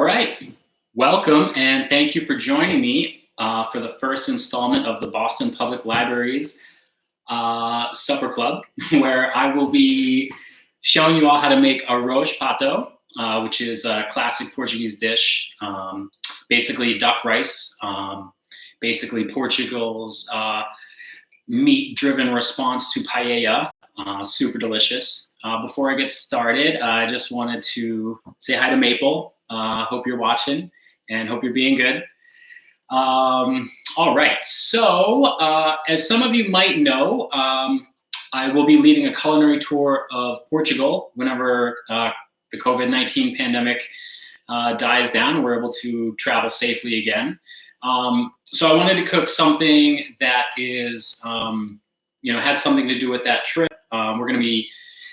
All right, welcome and thank you for joining me for the first installment of the Boston Public Library's Supper Club, where I will be showing you all how to make arroz pato, which is a classic Portuguese dish, basically duck rice, basically Portugal's meat-driven response to paella, super delicious. Before I get started, I just wanted to say hi to Maple. Hope you're watching and hope you're being good. All right, so as some of you might know, I will be leading a culinary tour of Portugal whenever the COVID-19 pandemic dies down and we're able to travel safely again. So I wanted to cook something that is, had something to do with that trip. We're going to be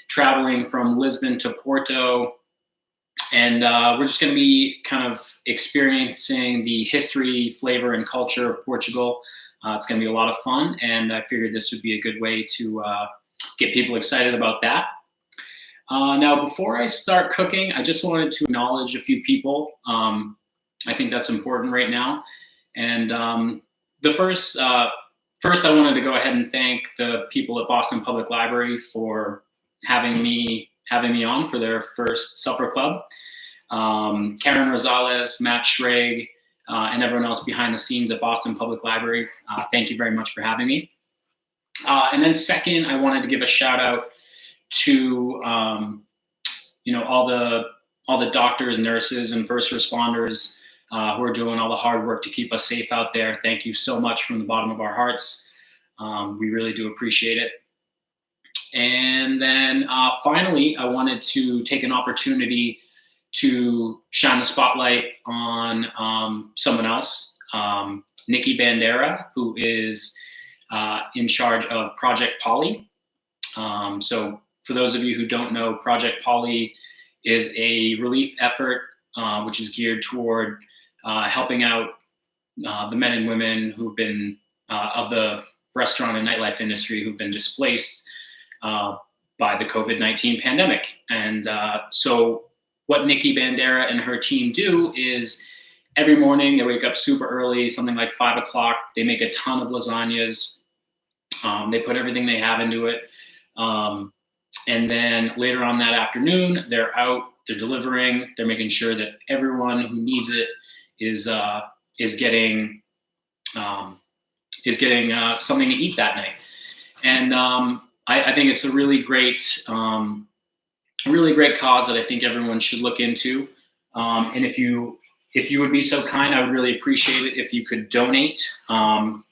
traveling from Lisbon to Porto, and we're just going to be kind of experiencing the history, flavor, and culture of Portugal. It's going to be a lot of fun, and I figured this would be a good way to get people excited about that. Now, before I start cooking, I just wanted to acknowledge a few people. I think that's important right now. And the first I wanted to go ahead and thank the people at Boston Public Library for having me on for their first supper club. Karen Rosales, Matt Schrag, and everyone else behind the scenes at Boston Public Library. Thank you very much for having me. And then second, I wanted to give a shout out to all the doctors, nurses, and first responders who are doing all the hard work to keep us safe out there. Thank you so much from the bottom of our hearts. We really do appreciate it. And then finally, I wanted to take an opportunity to shine the spotlight on someone else, Nikki Bandera, who is in charge of Project Polly. So for those of you who don't know, Project Polly is a relief effort which is geared toward helping out the men and women who've been of the restaurant and nightlife industry who've been displaced by the COVID-19 pandemic. And so what Nikki Bandera and her team do is every morning they wake up super early, something like 5 o'clock. They make a ton of lasagnas. They put everything they have into it. And then later on that afternoon, they're out, they're delivering, they're making sure that everyone who needs it is getting something to eat that night. And I think it's a really great cause that I think everyone should look into. And if you would be so kind, I would really appreciate it if you could donate. And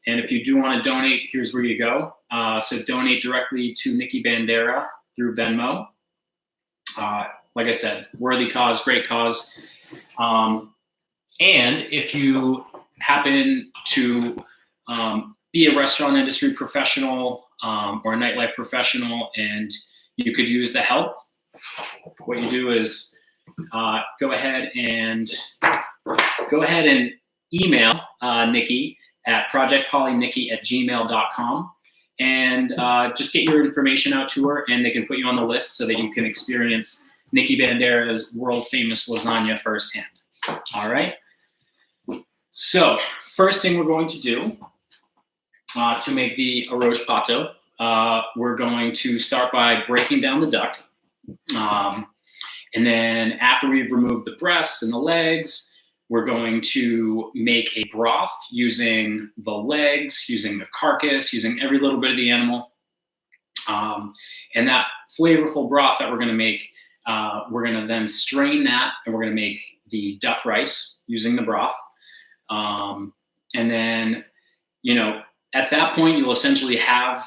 if you do want to donate, here's where you go. So donate directly to Nikki Bandera through Venmo. Like I said, worthy cause, great cause. And if you happen to be a restaurant industry professional or a nightlife professional and you could use the help, what you do is go ahead and email Nikki at projectpollynikki@gmail.com and just get your information out to her, and they can put you on the list so that you can experience Nikki Bandera's world famous lasagna firsthand. All right. So first thing we're going to do to make the arroz pato, we're going to start by breaking down the duck. And then after we've removed the breasts and the legs, we're going to make a broth using the legs, using the carcass, using every little bit of the animal. And that flavorful broth that we're going to make, we're going to then strain that, and we're going to make the duck rice using the broth. And then, at that point, you'll essentially have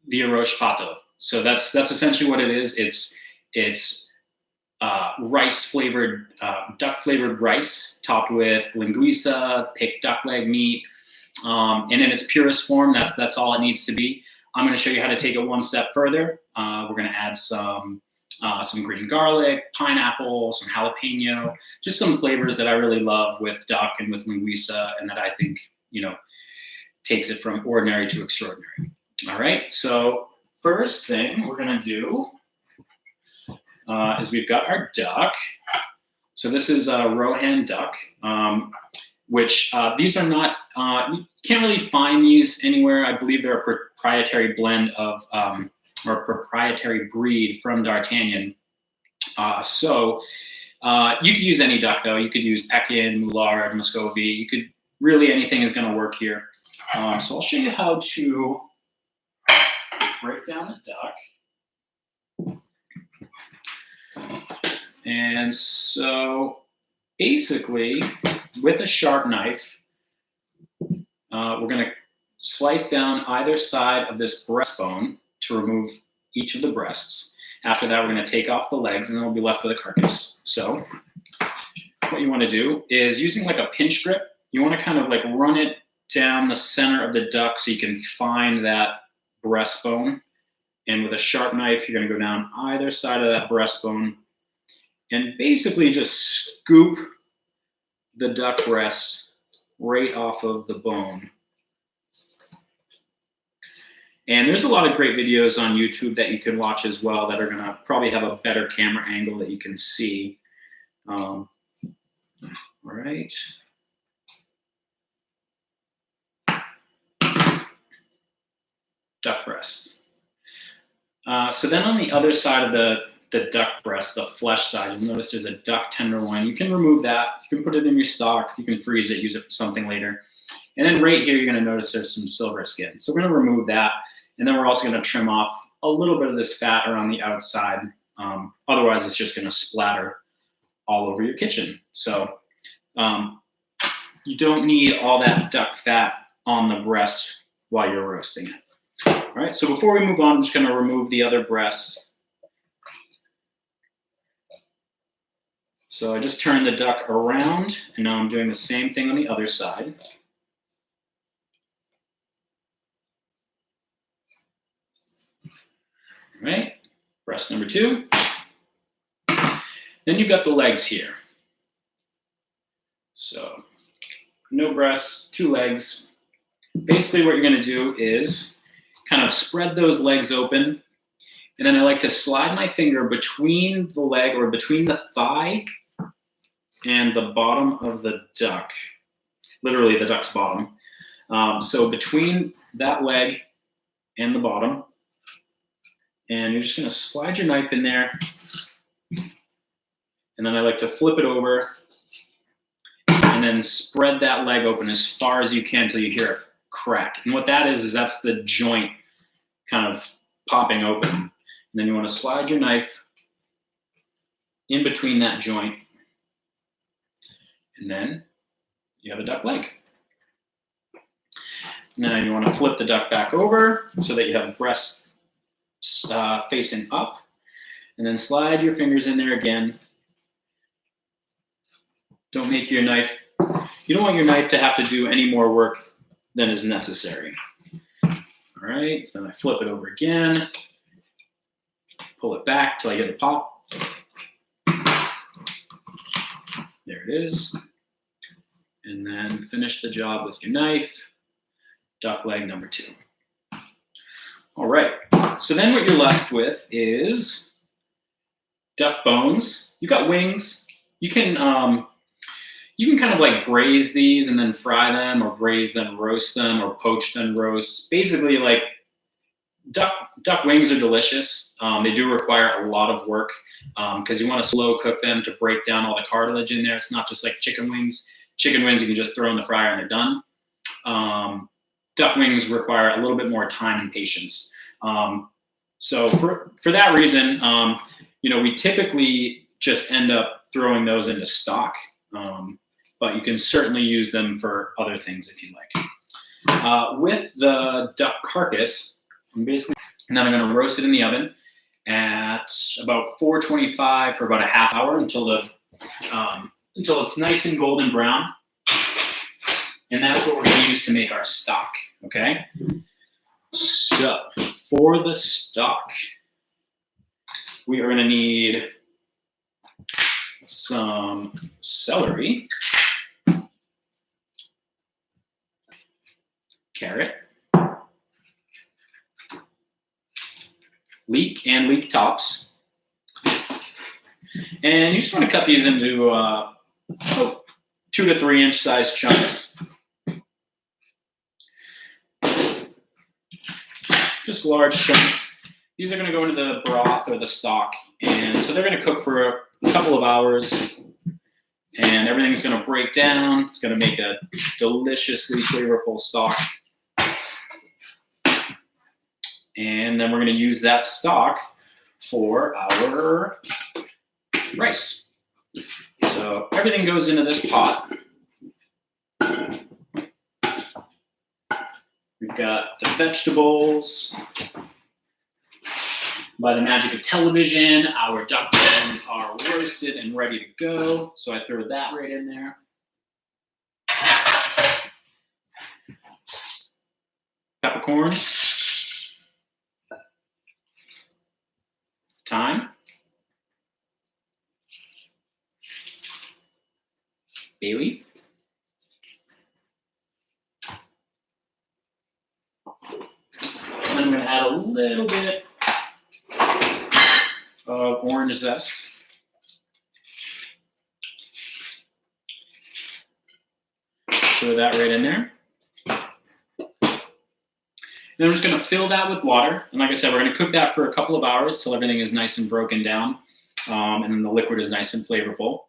the arroz pato. So that's essentially what it is. It's rice flavored, duck flavored rice topped with linguiça, picked duck leg meat, and in its purest form, that's all it needs to be. I'm going to show you how to take it one step further. We're going to add some green garlic, pineapple, some jalapeno, just some flavors that I really love with duck and with linguiça, and that I think takes it from ordinary to extraordinary. All right, so first thing we're going to do is we've got our duck. So this is a Rohan duck, which these are not, you can't really find these anywhere. I believe they're a proprietary blend of, or proprietary breed from D'Artagnan. So you could use any duck though. You could use Pekin, Moulard, Muscovy. You could, really anything is gonna work here. So I'll show you how to break down the duck. And so basically, with a sharp knife, we're going to slice down either side of this breastbone to remove each of the breasts. After that, we're going to take off the legs, and then we'll be left with a carcass. So what you want to do is, using like a pinch grip, you want to kind of like run it down the center of the duck so you can find that breastbone. And with a sharp knife, you're going to go down either side of that breastbone and basically just scoop the duck breast right off of the bone. And there's a lot of great videos on YouTube that you can watch as well that are going to probably have a better camera angle that you can see. All right. Duck breast. So then on the other side of the duck breast, the flesh side, you'll notice there's a duck tenderloin. You can remove that. You can put it in your stock. You can freeze it, use it for something later. And then right here, you're going to notice there's some silver skin. So we're going to remove that. And then we're also going to trim off a little bit of this fat around the outside. Otherwise, it's just going to splatter all over your kitchen. So you don't need all that duck fat on the breast while you're roasting it. All right, so before we move on, I'm just going to remove the other breasts. So I just turned the duck around, and now I'm doing the same thing on the other side. All right, breast number 2. Then you've got the legs here. So no breasts, 2 legs. Basically what you're going to do is kind of spread those legs open, and then I like to slide my finger between the leg, or between the thigh and the bottom of the duck, literally the duck's bottom. So between that leg and the bottom, and you're just going to slide your knife in there, and then I like to flip it over and then spread that leg open as far as you can until you hear it crack. And what that is that's the joint kind of popping open. And then you want to slide your knife in between that joint, and then you have a duck leg. Now you want to flip the duck back over so that you have breast facing up, and then slide your fingers in there again. You don't want your knife to have to do any more work than is necessary. All right, so then I flip it over again, pull it back till I get the pop. There it is. And then finish the job with your knife. Duck leg number 2. All right, so then what you're left with is duck bones. You've got wings. You can kind of like braise these and then fry them, or braise them, roast them, or poach them, roast. Basically, like duck wings are delicious. They do require a lot of work because you want to slow cook them to break down all the cartilage in there. It's not just like chicken wings. Chicken wings you can just throw in the fryer and they're done. Duck wings require a little bit more time and patience. So for that reason, we typically just end up throwing those into stock. But you can certainly use them for other things if you like. With the duck carcass, and then I'm going to roast it in the oven at about 425 for about a half hour until it's nice and golden brown. And that's what we're going to use to make our stock, okay? So for the stock, we are going to need some celery, carrot, leek and leek tops, And you just want to cut these into 2 to 3 inch size chunks. Just large chunks. These are going to go into the broth or the stock, and so they're going to cook for a couple of hours, and everything's going to break down. It's going to make a deliciously flavorful stock, and then we're going to use that stock for our rice. So everything goes into this pot. We've got the vegetables. By the magic of television, our duck bones are roasted and ready to go. So I throw that right in there. Peppercorns. Thyme. Bay leaf. And I'm going to add a little bit of orange zest. Throw that right in there. Then I'm just going to fill that with water. And like I said, we're going to cook that for a couple of hours till everything is nice and broken down. And then the liquid is nice and flavorful.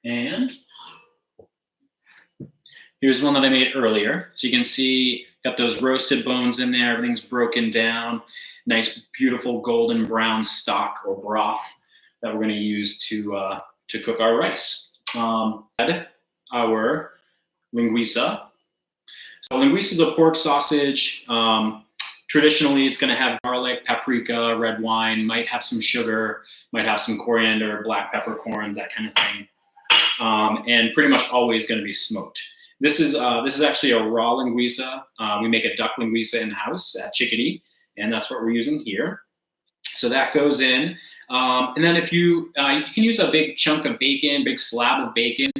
And here's one that I made earlier. So you can see, got those roasted bones in there. Everything's broken down. Nice, beautiful golden brown stock or broth that we're going to use to cook our rice. Add our linguiça. So linguiça is a pork sausage. Traditionally, it's going to have garlic, paprika, red wine, might have some sugar, might have some coriander, black peppercorns, that kind of thing. And pretty much always going to be smoked. This is actually a raw linguiça. We make a duck linguiça in-house at Chickadee, and that's what we're using here. So that goes in. And then if you can use a big chunk of bacon, big slab of bacon.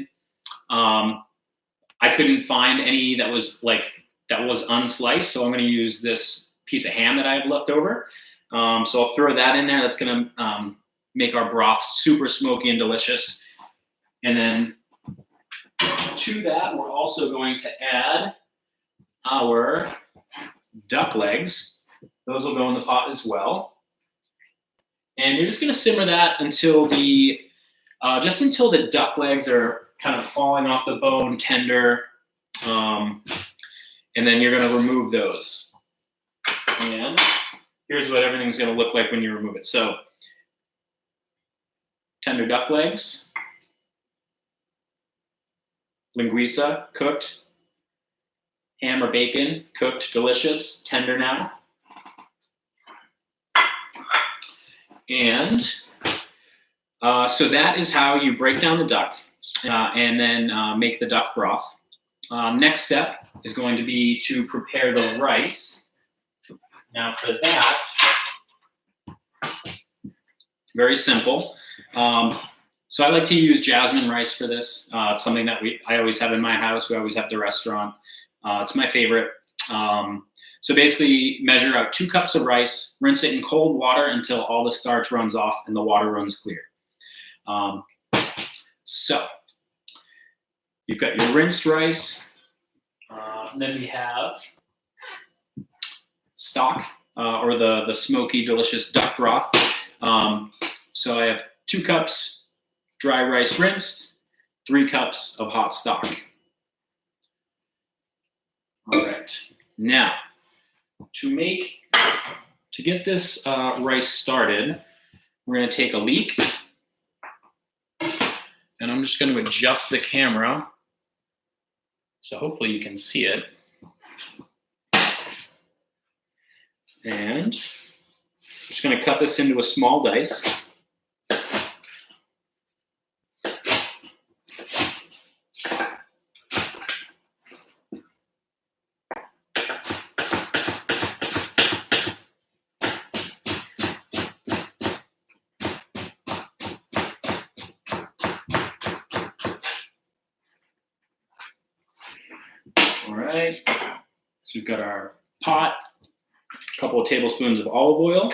I couldn't find any that was unsliced, so I'm going to use this piece of ham that I have left over. So I'll throw that in there. That's going to make our broth super smoky and delicious. And then to that, we're also going to add our duck legs. Those will go in the pot as well. And you're just going to simmer that until just until the duck legs are kind of falling off the bone, tender. And then you're going to remove those. And here's what everything's going to look like when you remove it. So tender duck legs. Linguiça, cooked. Ham or bacon, cooked, delicious, tender now. And so that is how you break down the duck and then make the duck broth. Next step is going to be to prepare the rice. Now for that, very simple. So I like to use jasmine rice for this. It's something that I always have in my house. We always have at the restaurant. It's my favorite. So basically measure out 2 cups of rice, rinse it in cold water until all the starch runs off and the water runs clear. So you've got your rinsed rice. And then we have stock or the smoky, delicious duck broth. So I have 2 cups dry rice rinsed, 3 cups of hot stock. All right, now to get this rice started, we're going to take a leek, and I'm just going to adjust the camera so hopefully you can see it. And I'm just going to cut this into a small dice. All right, so we've got our pot, a couple of tablespoons of olive oil.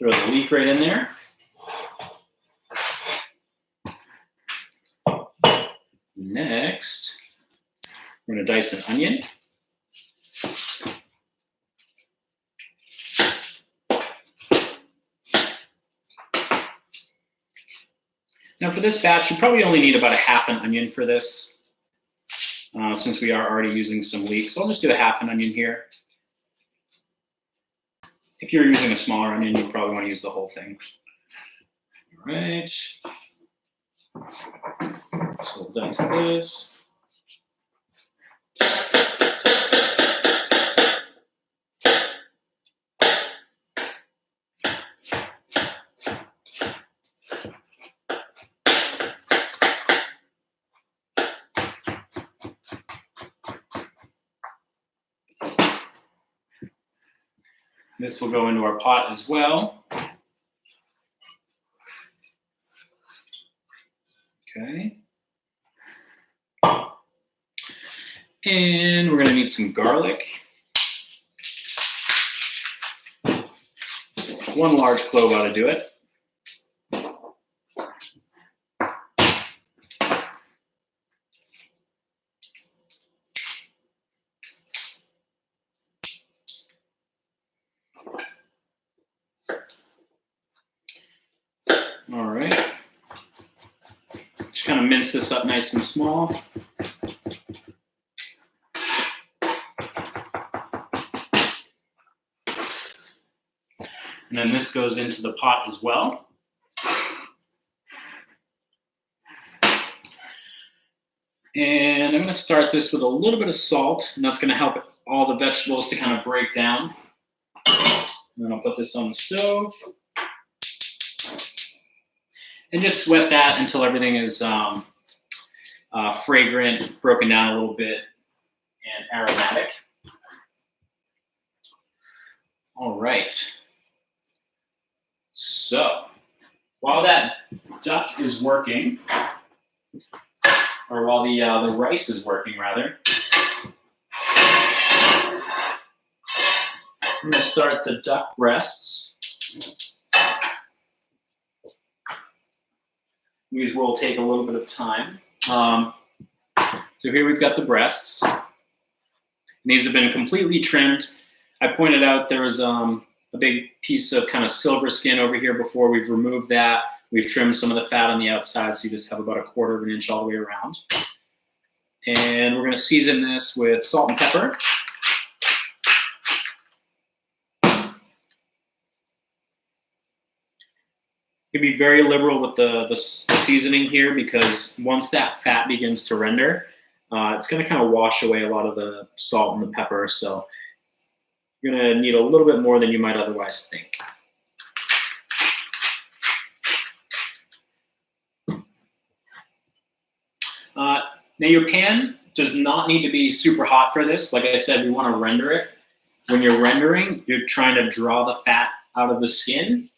Throw the leek right in there. Next, we're going to dice an onion. Now for this batch, you probably only need about a half an onion for this, since we are already using some leeks. So I'll just do a half an onion here. If you're using a smaller onion, you probably want to use the whole thing. All right. So we'll dice this. This will go into our pot as well. Okay. And we're going to need some garlic. 1 large clove ought to do it. All right. Just kind of mince this up nice and small. And then this goes into the pot as well. And I'm going to start this with a little bit of salt, and that's going to help all the vegetables to kind of break down. And then I'll put this on the stove. And just sweat that until everything is fragrant, broken down a little bit, and aromatic. All right. So while that duck is working, or while the rice is working, rather, I'm going to start the duck breasts. These will take a little bit of time. So here we've got the breasts. And these have been completely trimmed. I pointed out there was a big piece of kind of silver skin over here before. We've removed that. We've trimmed some of the fat on the outside, so you just have about 1/4 of an inch all the way around. And we're going to season this with salt and pepper. You can be very liberal with the seasoning here, because once that fat begins to render, it's going to kind of wash away a lot of the salt and the pepper. So you're going to need a little bit more than you might otherwise think. Now your pan does not need to be super hot for this. Like I said, we want to render it. When you're rendering, you're trying to draw the fat out of the skin.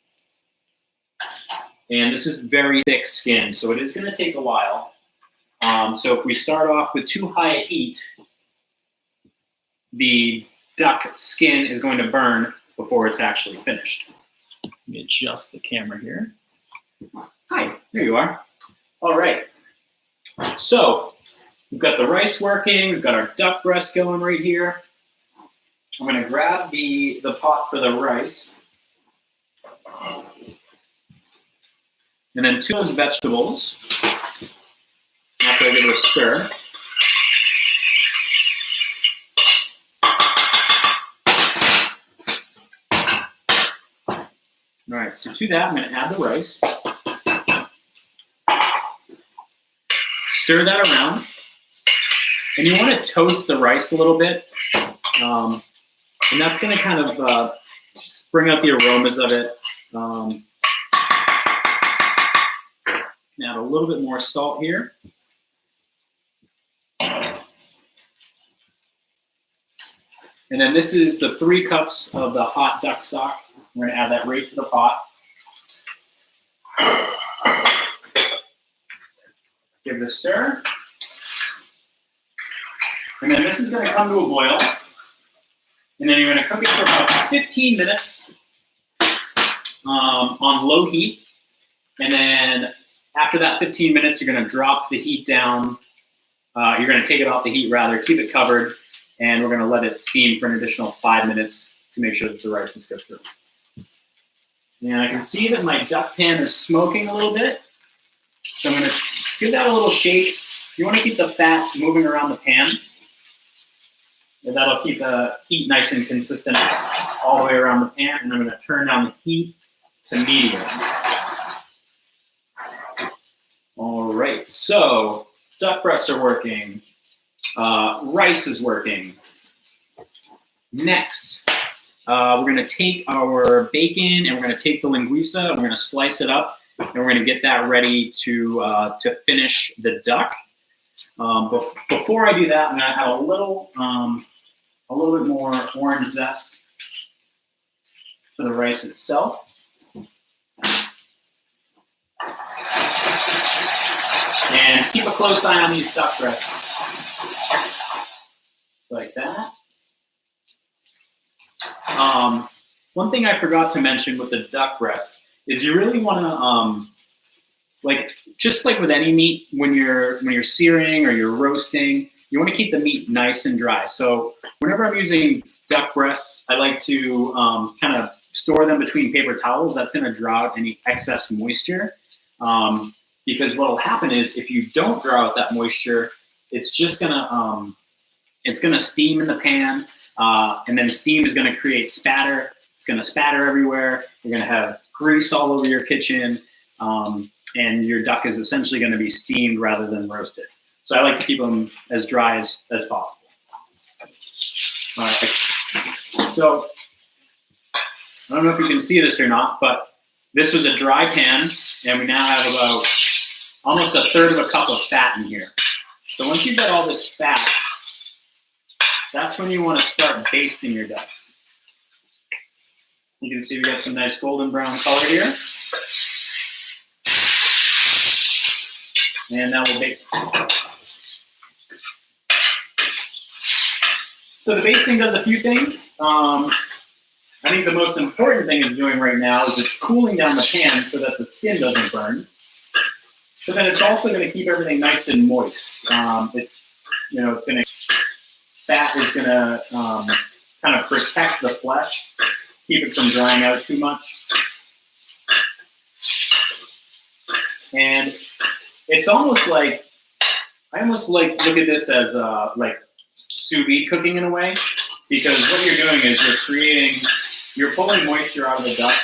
And this is very thick skin, so it is going to take a while. So if we start off with too high a heat, the duck skin is going to burn before it's actually finished. Let me adjust the camera here. Hi, there you are. All right. So we've got the rice working. We've got our duck breast going right here. I'm going to grab the pot for the rice. And then 2 of those vegetables, after I give it a stir. All right, so to that, I'm going to add the rice. Stir that around. And you want to toast the rice a little bit. And that's going to kind of just bring out the aromas of it. Add a little bit more salt here. And then this is the 3 cups of the hot duck stock. We're going to add that right to the pot. Give it a stir. And then this is going to come to a boil. And then you're going to cook it for about 15 minutes on low heat. And then after that 15 minutes, you're going to drop the heat down. You're going to take it off the heat, rather, keep it covered, and we're going to let it steam for an additional 5 minutes to make sure that the rice is cooked through. And I can see that my duck pan is smoking a little bit. So I'm going to give that a little shake. You want to keep the fat moving around the pan. And that'll keep the heat nice and consistent all the way around the pan. And I'm going to turn down the heat to medium. All right, so duck breasts are working. Rice is working. Next, we're going to take our bacon and we're going to take the linguiça and we're going to slice it up and we're going to get that ready to finish the duck. Before I do that, I'm going to add a little bit more orange zest to the rice itself. And keep a close eye on these duck breasts. Like that. One thing I forgot to mention with the duck breast is you really want to, just like with any meat, when you're searing or you're roasting, you want to keep the meat nice and dry. So whenever I'm using duck breasts, I like to kind of store them between paper towels. That's going to draw out any excess moisture. Because what will happen is if you don't draw out that moisture, it's just gonna steam in the pan, and then steam is gonna create spatter. It's gonna spatter everywhere. You're gonna have grease all over your kitchen, and your duck is essentially gonna be steamed rather than roasted. So I like to keep them as dry as possible. All right. So I don't know if you can see this or not, but this was a dry pan, and we now have about almost 1/3 of a cup of fat in here. So once you've got all this fat, that's when you want to start basting your ducks. You can see we got some nice golden brown color here. And now we'll baste. So the basting does a few things. I think the most important thing it's doing right now is it's cooling down the pan so that the skin doesn't burn. But then it's also going to keep everything nice and moist. Fat is going to kind of protect the flesh, keep it from drying out too much. And it's almost like, I almost look at this as like sous vide cooking in a way, because what you're doing is you're pulling moisture out of the duck,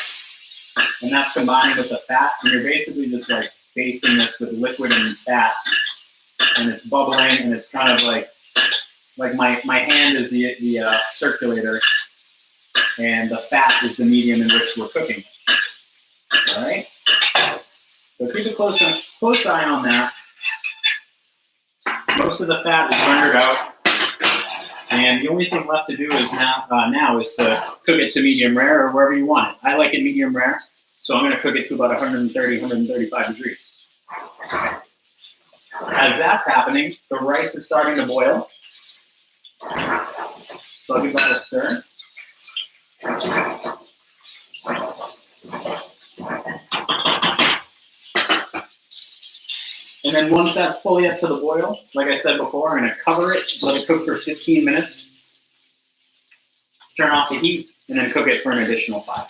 and that's combining with the fat, and you're basically just like basting this with liquid and fat, and it's bubbling, and it's kind of like my hand is the circulator, and the fat is the medium in which we're cooking. All right, so keep a close eye on that. Most of the fat is rendered out, and the only thing left to do is now is to cook it to medium rare or wherever you want it. I like it medium rare, so I'm going to cook it to about 130, 135 degrees. As that's happening, the rice is starting to boil. So I'll give that a stir. And then once that's fully up to the boil, like I said before, I'm going to cover it, let it cook for 15 minutes, turn off the heat, and then cook it for an additional 5.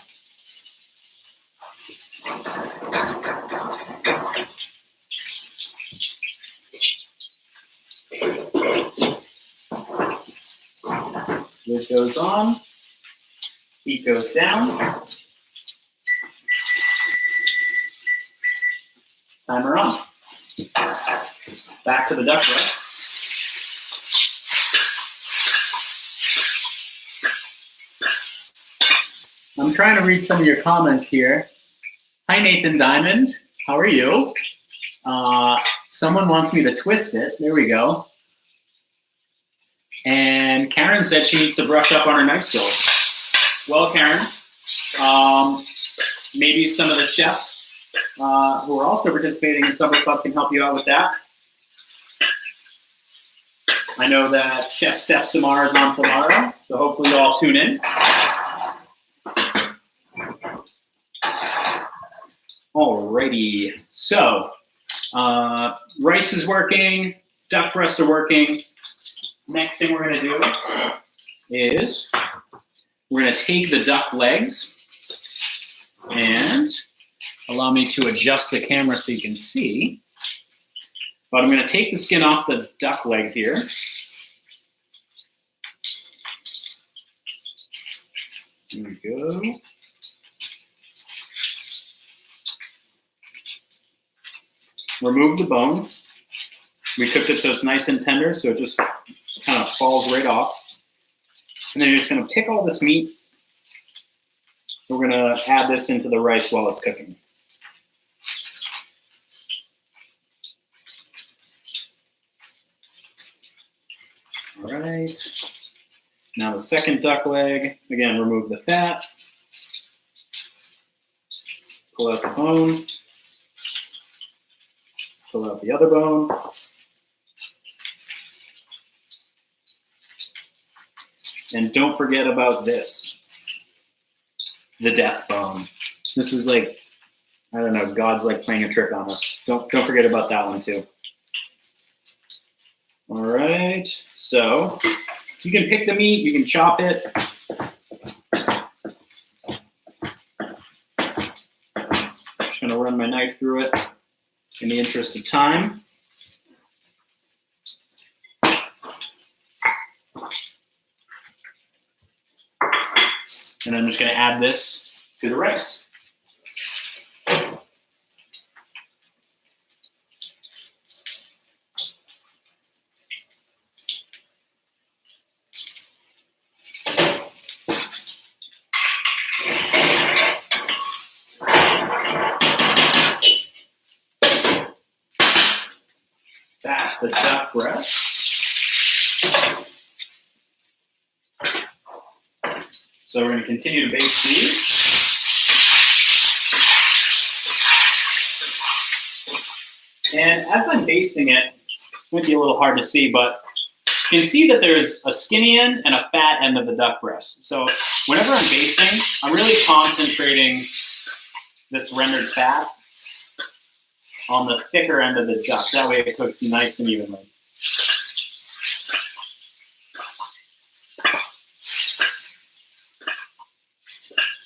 Lid goes on, heat goes down, timer on. Back to the duck breast. I'm trying to read some of your comments here. Hi, Nathan Diamond. How are you? Someone wants me to twist it. There we go. And Karen said she needs to brush up on her knife skills. Well, Karen, maybe some of the chefs who are also participating in Supper Club can help you out with that. I know that Chef Steph Samar is on tomorrow, so hopefully you all tune in. Alrighty, so rice is working, duck breasts are working. Next thing we're gonna do is we're gonna take the duck legs and allow me to adjust the camera so you can see. But I'm gonna take the skin off the duck leg here. Here we go. Remove the bone. We cooked it so it's nice and tender, so it just kind of falls right off. And then you're just gonna pick all this meat. We're gonna add this into the rice while it's cooking. All right. Now the second duck leg, again, remove the fat. Pull out the bone. Pull out the other bone. And don't forget about this, the death bone. This is like, I don't know, God's like playing a trick on us. Don't forget about that one too. All right, so you can pick the meat, you can chop it. Just gonna run my knife through it in the interest of time. And I'm just gonna add this to the rice. That's the duck breast. So we're going to continue to baste these. And as I'm basting it, it might be a little hard to see, but you can see that there's a skinny end and a fat end of the duck breast. So whenever I'm basting, I'm really concentrating this rendered fat on the thicker end of the duck. That way it cooks nice and evenly.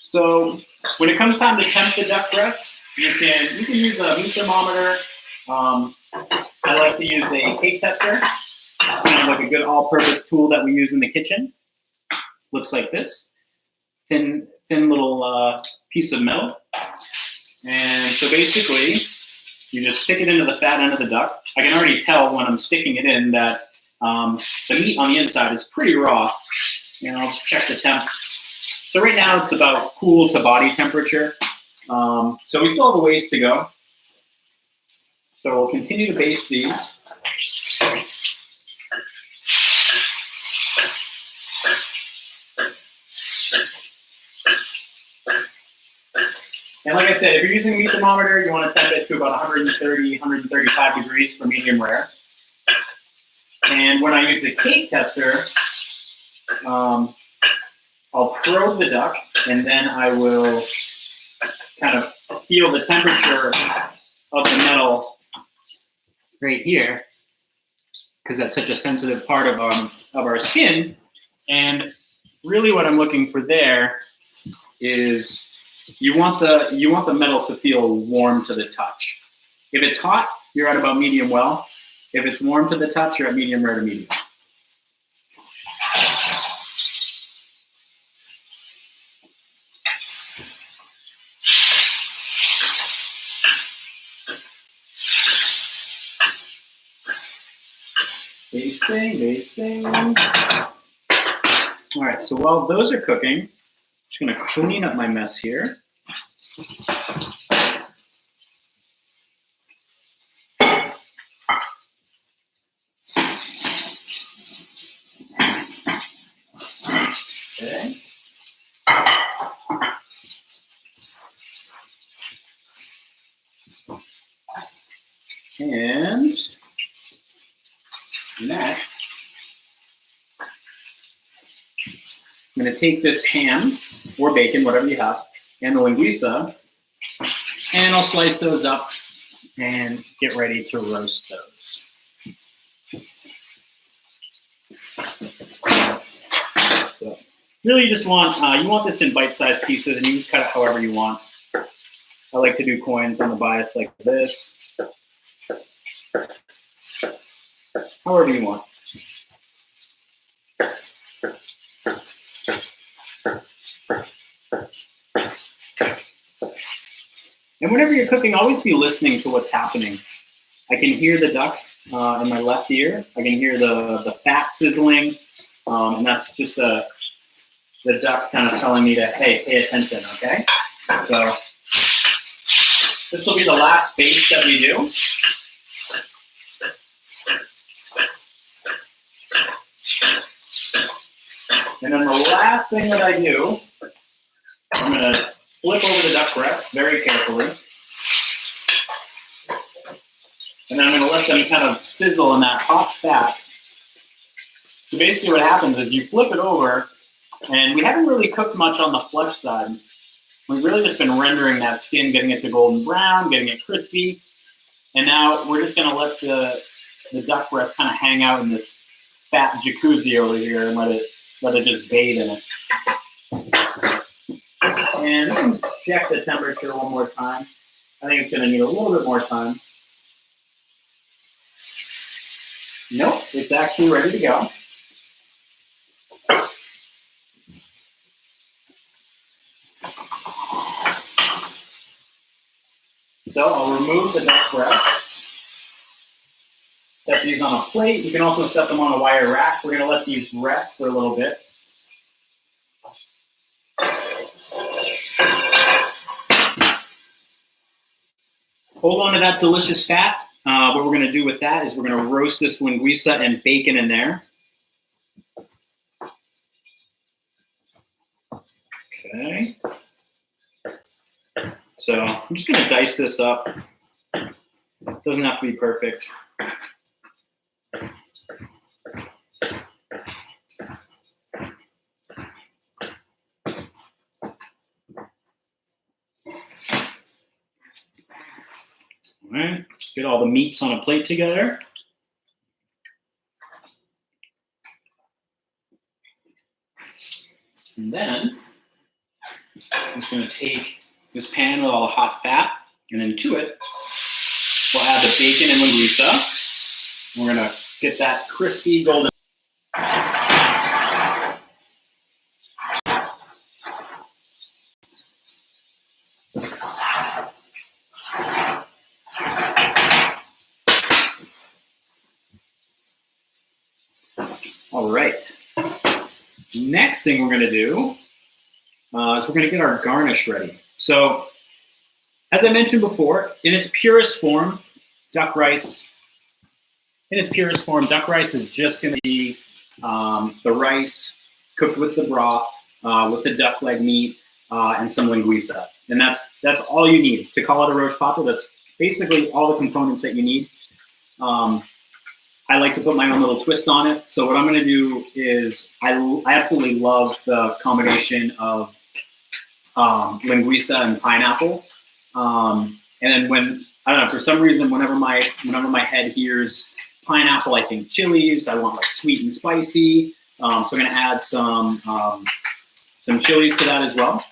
So when it comes time to temp the duck breast, you can use a meat thermometer. I like to use a cake tester, kind of like a good all-purpose tool that we use in the kitchen. Looks like this, thin little piece of metal. And so basically, you just stick it into the fat end of the duck. I can already tell when I'm sticking it in that the meat on the inside is pretty raw. And I'll just check the temp. So right now it's about cool to body temperature. So we still have a ways to go. So we'll continue to baste these. And like I said, if you're using a meat thermometer, you want to temp it to about 130, 135 degrees for medium rare. And when I use the cake tester, I'll probe the duck, and then I will kind of feel the temperature of the metal right here, because that's such a sensitive part of our skin. And really what I'm looking for there is you want the metal to feel warm to the touch. If it's hot, you're at about medium well. If it's warm to the touch, you're at medium rare to medium. Basting. All right, so while those are cooking, I'm just gonna clean up my mess here. Okay. And next, I'm going to take this ham or bacon, whatever you have, and the linguiça, And I'll slice those up and get ready to roast those. So really, you just want you want this in bite-sized pieces, and you can cut it however you want. I like to do coins on the bias like this, however you want. And whenever you're cooking, always be listening to what's happening. I can hear the duck in my left ear. I can hear the fat sizzling, and that's just the duck kind of telling me to, hey, pay attention, okay? So this will be the last base that we do. And then the last thing that I do, I'm going to flip over the duck breast very carefully. And then I'm going to let them kind of sizzle in that hot fat. So basically what happens is you flip it over, and we haven't really cooked much on the flesh side. We've really just been rendering that skin, getting it to golden brown, getting it crispy. And now we're just going to let the duck breast kind of hang out in this fat jacuzzi over here and let it just bathe in it. And we can check the temperature one more time. I think it's going to need a little bit more time. Nope, it's actually ready to go. So I'll remove the duck breast. Set these on a plate. You can also set them on a wire rack. We're going to let these rest for a little bit. Hold on to that delicious fat. What we're going to do with that is we're going to roast this linguiça and bacon in there. Okay. So I'm just going to dice this up. It doesn't have to be perfect. All right, get all the meats on a plate together. And then I'm just going to take this pan with all the hot fat, and then to it, we'll add the bacon and linguiça. We're going to get that crispy golden. All right. Next thing we're going to do is we're going to get our garnish ready. So, as I mentioned before, in its purest form, duck rice is just going to be the rice cooked with the broth, with the duck leg meat, and some linguiça. And that's all you need to call it a roast pata. That's basically all the components that you need. I like to put my own little twist on it. So what I'm going to do is I absolutely love the combination of linguiça and pineapple. And then I don't know, for some reason, whenever my head hears pineapple, I think chilies. I want like sweet and spicy. So I'm going to add some chilies to that as well.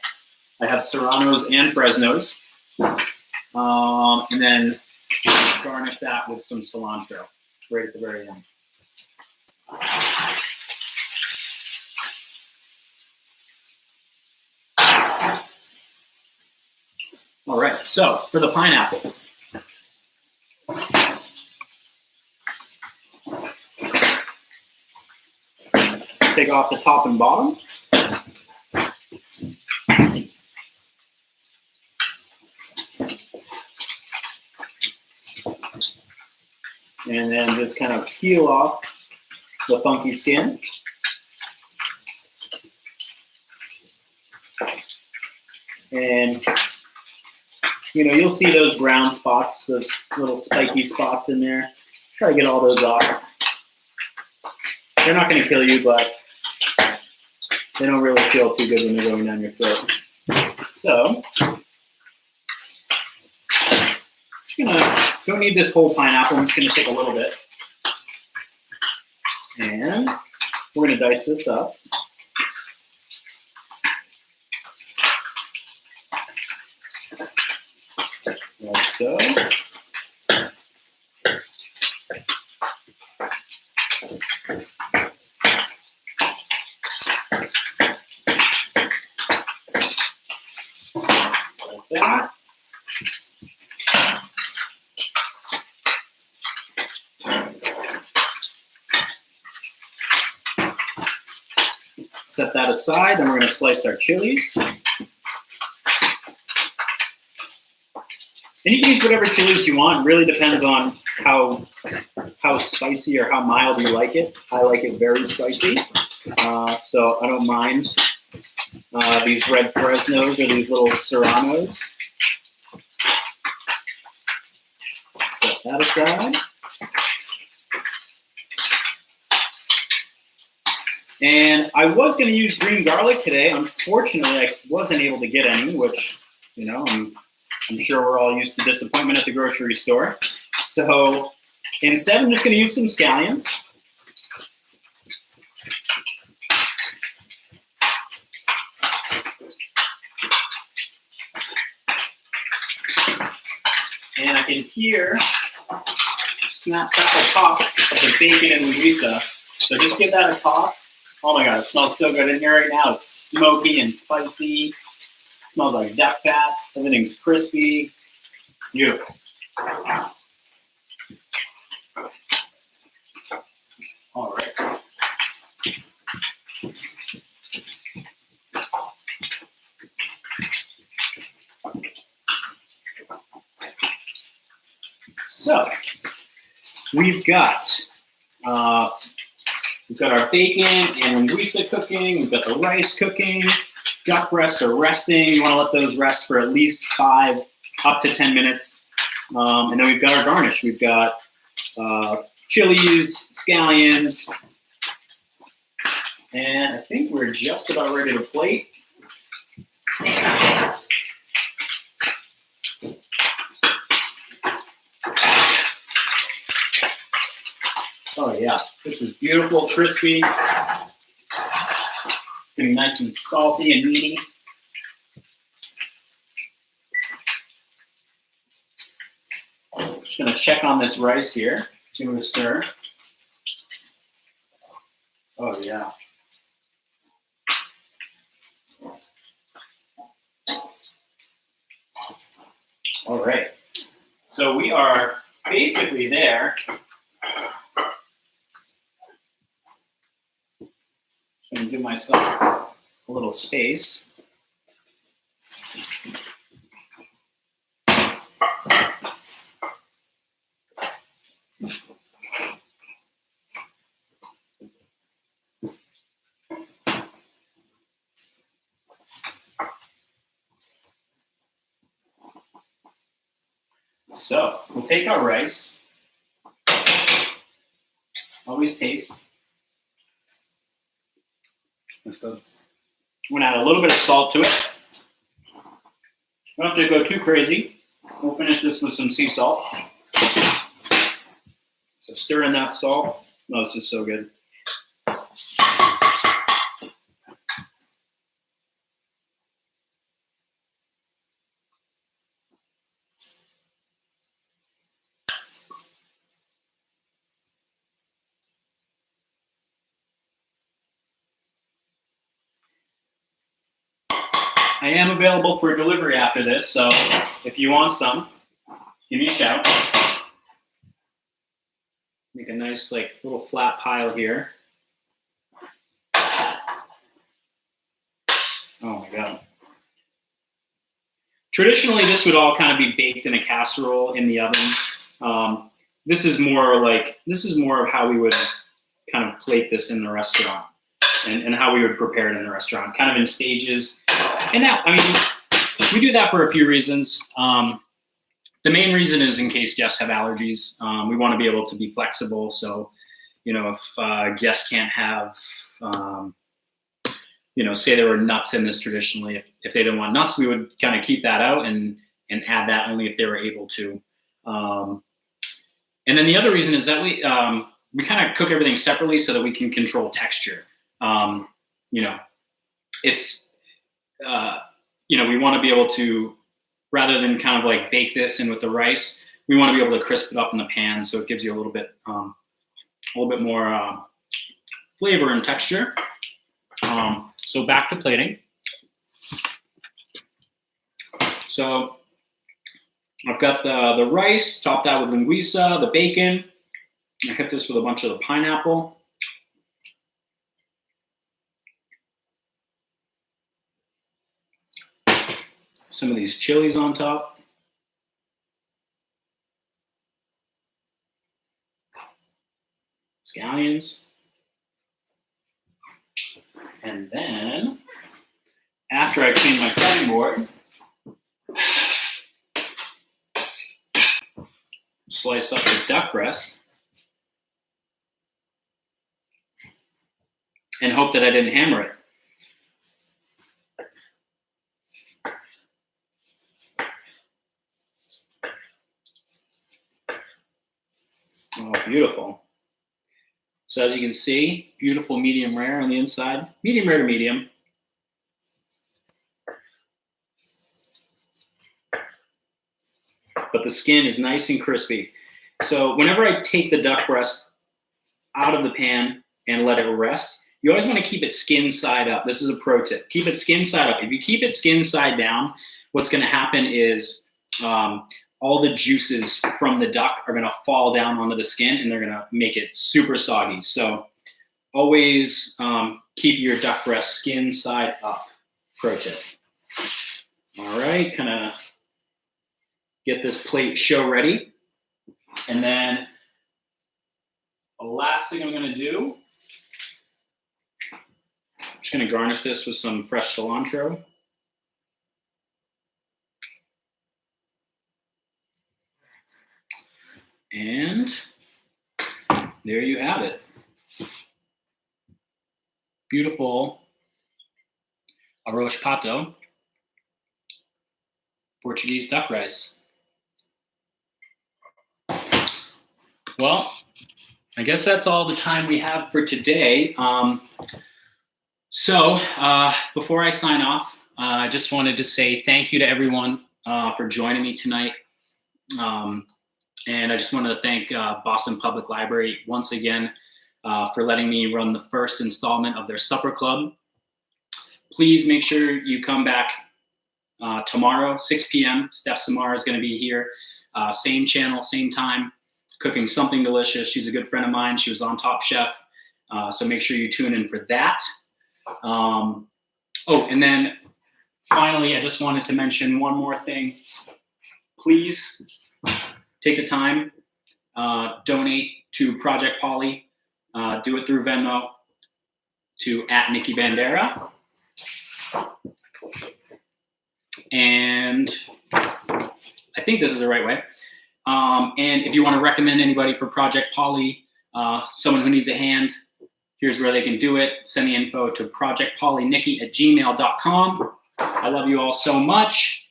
I have serranos and fresnos. And then garnish that with some cilantro right at the very end. All right, so for the pineapple. Take off the top and bottom. And then just kind of peel off the funky skin. And, you know, you'll see those brown spots, those little spiky spots in there. Try to get all those off. They're not going to kill you, but they don't really feel too good when they're going down your throat. So, Don't need this whole pineapple. I'm just gonna take a little bit. And we're gonna dice this up. Like so. Like that. Set that aside, then we're going to slice our chilies. And you can use whatever chilies you want. It really depends on how spicy or how mild you like it. I like it very spicy, so I don't mind these red Fresnos or these little Serranos. Set that aside. And I was going to use green garlic today. Unfortunately, I wasn't able to get any, which, you know, I'm sure we're all used to disappointment at the grocery store. So instead, I'm just going to use some scallions. And I can hear snap, crackle, pop of the bacon and linguiça. So just give that a toss. Oh my God, it smells so good in here right now. It's smoky and spicy. It smells like duck fat. Everything's crispy. Beautiful. All right. So we've got our bacon and linguiça cooking. We've got the rice cooking. Duck breasts are resting. You want to let those rest for at least 5 up to 10 minutes. And then we've got our garnish. We've got chilies, scallions, and I think we're just about ready to plate. Oh yeah, this is beautiful, crispy. Getting nice and salty and meaty. Just gonna check on this rice here. Give it a stir. Oh yeah. All right. So we are basically there. I'm gonna give myself a little space. So we'll take our rice. Always taste. I'm gonna add a little bit of salt to it. Don't have to go too crazy. We'll finish this with some sea salt. So stir in that salt. Oh, this is so good. I am available for delivery after this, so if you want some, give me a shout. Make a nice, like, little flat pile here. Oh my God. Traditionally, this would all kind of be baked in a casserole in the oven. This is more of how we would kind of plate this in the restaurant and how we would prepare it in the restaurant, kind of in stages. And that, I mean, we do that for a few reasons. The main reason is in case guests have allergies. We want to be able to be flexible. So, you know, if guests can't have, you know, say there were nuts in this traditionally, if they didn't want nuts, we would kind of keep that out and add that only if they were able to. And then the other reason is that we kind of cook everything separately so that we can control texture. It's we want to be able to, rather than kind of like bake this in with the rice, we want to be able to crisp it up in the pan, so it gives you a little bit more flavor and texture. So back to plating. So I've got the rice, topped that with linguiça, the bacon. I hit this with a bunch of the pineapple. Some of these chilies on top. Scallions. And then, after I clean my cutting board, slice up the duck breast and hope that I didn't hammer it. Oh, beautiful. So as you can see, beautiful medium rare on the inside, medium rare to medium. But the skin is nice and crispy. So whenever I take the duck breast out of the pan and let it rest, you always want to keep it skin side up. This is a pro tip. Keep it skin side up. If you keep it skin side down, what's going to happen is all the juices from the duck are going to fall down onto the skin and they're going to make it super soggy. So always keep your duck breast skin side up. Pro tip. All right, kind of get this plate show ready. And then the last thing I'm going to do, I'm just going to garnish this with some fresh cilantro. And there you have it. Beautiful arroz pato, Portuguese duck rice. Well, I guess that's all the time we have for today. So before I sign off, I just wanted to say thank you to everyone for joining me tonight. And I just wanted to thank Boston Public Library once again for letting me run the first installment of their supper club. Please make sure you come back tomorrow, 6 p.m. Steph Samara is going to be here. Same channel, same time, cooking something delicious. She's a good friend of mine. She was on Top Chef. So make sure you tune in for that. And then finally, I just wanted to mention one more thing. Please take the time, donate to Project Polly. Do it through Venmo to @NikkiBandera. And I think this is the right way. And if you want to recommend anybody for Project Polly, someone who needs a hand, here's where they can do it. Send the info to projectpollynikki@gmail.com. I love you all so much.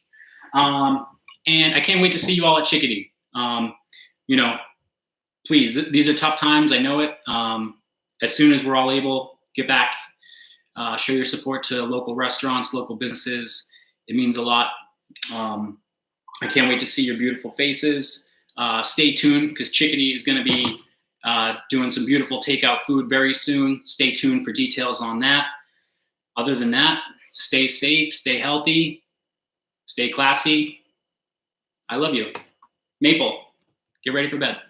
And I can't wait to see you all at Chickadee. Please, these are tough times. I know it. As soon as we're all able, get back, show your support to local restaurants, local businesses. It means a lot. I can't wait to see your beautiful faces. Stay tuned because Chickadee is going to be doing some beautiful takeout food very soon. Stay tuned for details on that. Other than that, stay safe, stay healthy, stay classy. I love you. Maple, get ready for bed.